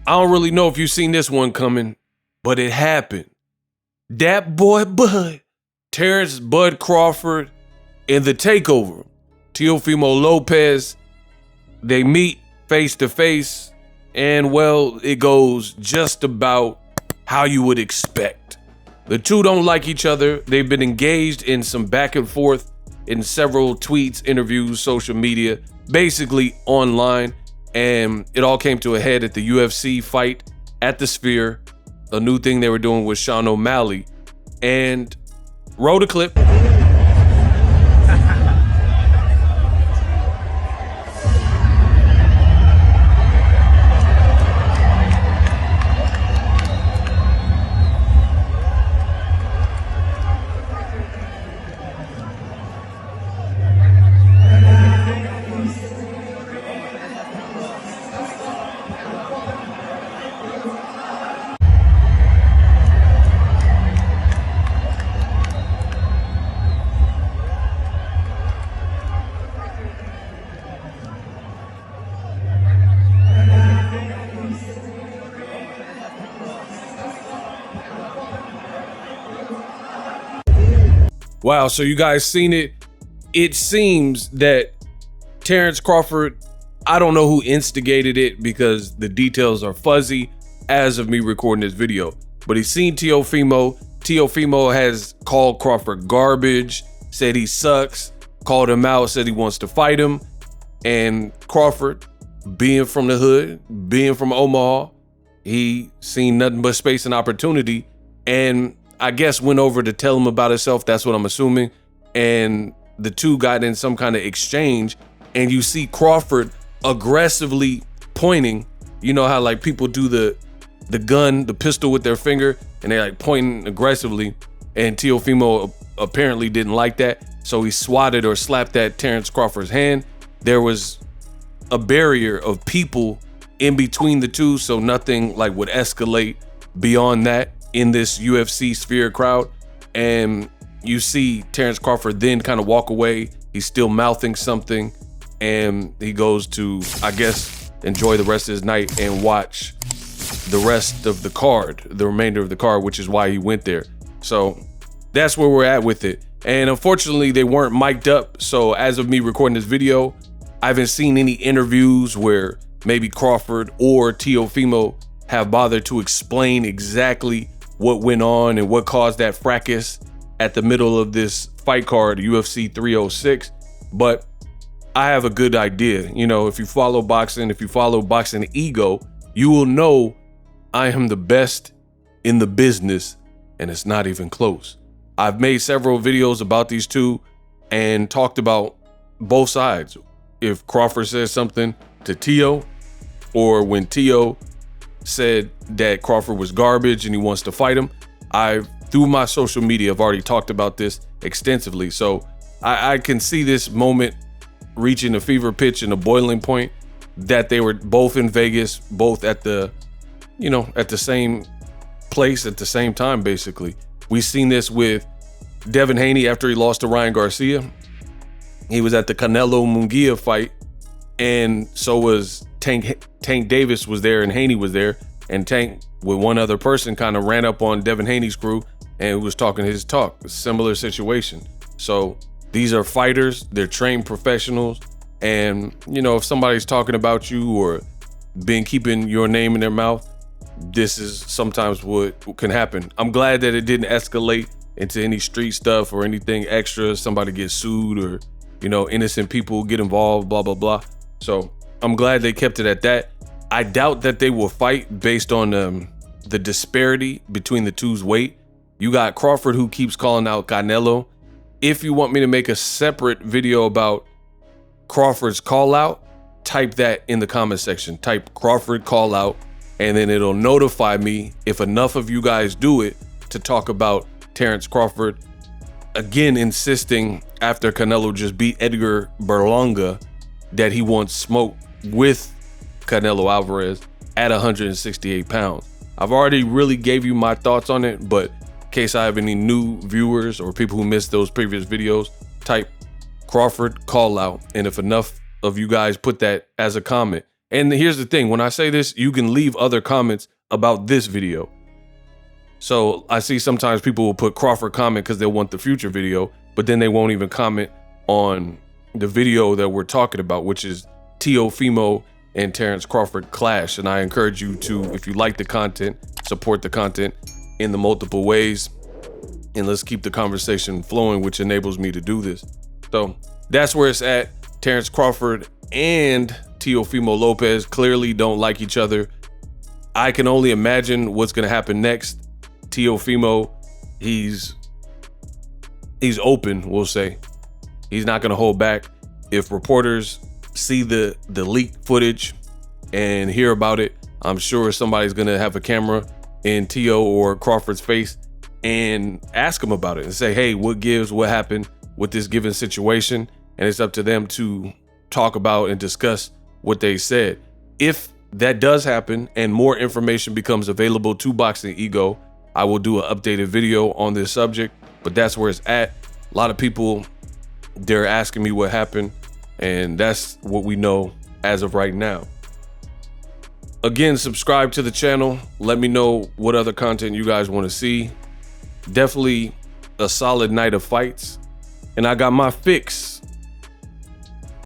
I don't really know if you've seen this one coming, but it happened. Dat boy Bud, Terence Bud Crawford, in the takeover. Teofimo Lopez, they meet face to face, and well, it goes just about how you would expect. The two don't like each other. They've been engaged in some back and forth in several tweets, interviews, social media, basically online. And it all came to a head at the UFC fight at the Sphere. A new thing they were doing with Sean O'Malley. And roll the clip. Wow, so you guys seen it. It seems that Terence Crawford, I don't know who instigated it because the details are fuzzy as of me recording this video, but he's seen Teofimo. Teofimo has called Crawford garbage, said he sucks, called him out, said he wants to fight him. And Crawford, being from the hood, being from Omaha, he seen nothing but space and opportunity, and I guess went over to tell him about himself. That's what I'm assuming. And the two got in some kind of exchange, and you see Crawford aggressively pointing. You know how like people do the gun, the pistol with their finger, and they're like pointing aggressively. And Teofimo apparently didn't like that, so he swatted or slapped at Terence Crawford's hand. There was a barrier of people in between the two, so nothing like would escalate beyond that in this UFC Sphere crowd. And you see Terence Crawford then kind of walk away. He's still mouthing something, and he goes to, I guess, enjoy the rest of his night and watch the rest of the card, the remainder of the card, which is why he went there. So that's where we're at with it. And unfortunately, they weren't mic'd up. So as of me recording this video, I haven't seen any interviews where maybe Crawford or Teofimo have bothered to explain exactly what went on and what caused that fracas at the middle of this fight card, UFC 306. But I have a good idea. You know, if you follow boxing, if you follow Boxing Ego, you will know I am the best in the business, and it's not even close. I've made several videos about these two and talked about both sides. If Crawford says something to Teo, or when Teo said that Crawford was garbage and he wants to fight him, through my social media, I've already talked about this extensively. So I can see this moment reaching a fever pitch and a boiling point, that they were both in Vegas, both at the, you know, at the same place at the same time, basically. We've seen this with Devin Haney after he lost to Ryan Garcia. He was at the Canelo Munguia fight, and so was Tank Davis was there, and Haney was there, and Tank with one other person kind of ran up on Devin Haney's crew and was talking his talk. A similar situation. So these are fighters, they're trained professionals, and you know, if somebody's talking about you or been keeping your name in their mouth, this is sometimes what can happen. I'm glad that it didn't escalate into any street stuff or anything extra, somebody gets sued or, you know, innocent people get involved, blah, blah, blah. So I'm glad they kept it at that. I doubt that they will fight based on the disparity between the two's weight. You got Crawford, who keeps calling out Canelo. If you want me to make a separate video about Crawford's call out, type that in the comment section. Type Crawford call out, and then it'll notify me if enough of you guys do it to talk about Terence Crawford again insisting after Canelo just beat Edgar Berlanga that he wants smoke with Canelo Alvarez at 168 pounds. I've already really gave you my thoughts on it, but in case I have any new viewers or people who missed those previous videos, type Crawford call out. And if enough of you guys put that as a comment, And here's the thing, when I say this, you can leave other comments about this video. So I see sometimes people will put Crawford comment because they want the future video, but then they won't even comment on the video that we're talking about, which is Teofimo and Terence Crawford clash. And I encourage you to, if you like the content, support the content in the multiple ways. And let's keep the conversation flowing, which enables me to do this. So that's where it's at. Terence Crawford and Teofimo Lopez clearly don't like each other. I can only imagine what's going to happen next. Teofimo, he's open, we'll say. He's not going to hold back. If reporters see the leaked footage and hear about it, I'm sure somebody's going to have a camera in Teo or Crawford's face and ask him about it and say, hey, what gives, what happened with this given situation? And it's up to them to talk about and discuss what they said. If that does happen and more information becomes available to Boxing Ego, I will do an updated video on this subject, but that's where it's at. A lot of people, they're asking me what happened, and that's what we know as of right now. Again, subscribe to the channel. Let me know what other content you guys want to see. Definitely a solid night of fights, and I got my fix